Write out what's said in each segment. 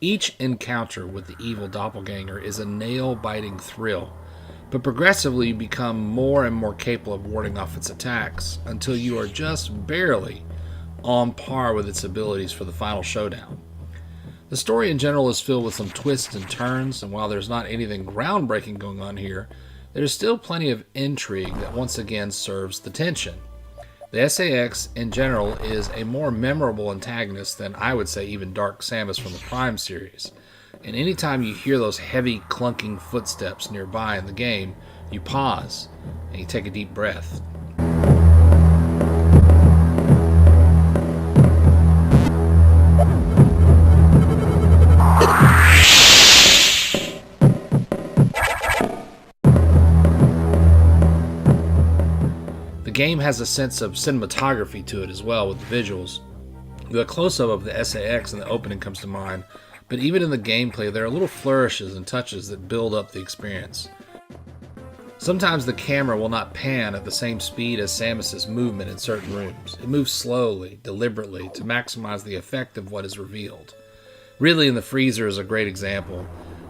Each encounter with the evil doppelganger is a nail-biting thrill, but progressively you become more and more capable of warding off its attacks until you are just barely on par with its abilities for the final showdown. The story in general is filled with some twists and turns, and while there's not anything groundbreaking going on here, there's still plenty of intrigue that once again serves the tension. The SA-X in general is a more memorable antagonist than I would say even Dark Samus from the Prime series. And anytime you hear those heavy clunking footsteps nearby in the game, you pause and you take a deep breath. The game has a sense of cinematography to it as well with the visuals. The close-up of the SA-X in the opening comes to mind, but even in the gameplay there are little flourishes and touches that build up the experience. Sometimes the camera will not pan at the same speed as Samus's movement in certain rooms. It moves slowly, deliberately, to maximize the effect of what is revealed. Ridley in the Freezer is a great example,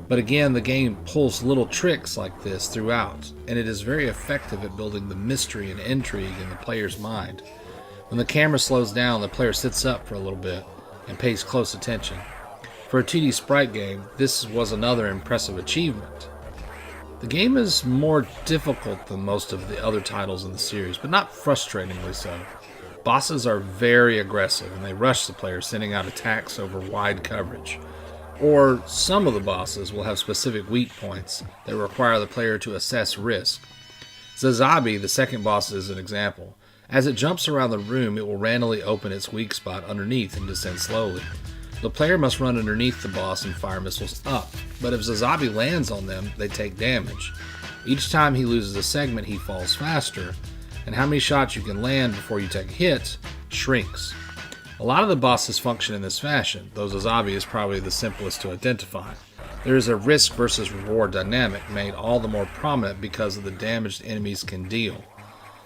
but again the game pulls little tricks like this throughout, and it is very effective at building the mystery and intrigue in the player's mind. When the camera slows down, the player sits up for a little bit and pays close attention. For a 2D sprite game, this was another impressive achievement. The game is more difficult than most of the other titles in the series, but not frustratingly so. Bosses are very aggressive and they rush the player, sending out attacks over wide coverage. Or some of the bosses will have specific weak points that require the player to assess risk. Zazabi, the second boss, is an example. As it jumps around the room, it will randomly open its weak spot underneath and descend slowly. The player must run underneath the boss and fire missiles up, but if Zazabi lands on them, they take damage. Each time he loses a segment, he falls faster, and how many shots you can land before you take a hit shrinks. A lot of the bosses function in this fashion, though Zazabi is probably the simplest to identify. There is a risk versus reward dynamic made all the more prominent because of the damage enemies can deal.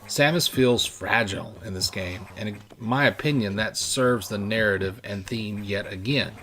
Samus feels fragile in this game, and in my opinion that serves the narrative and theme yet again.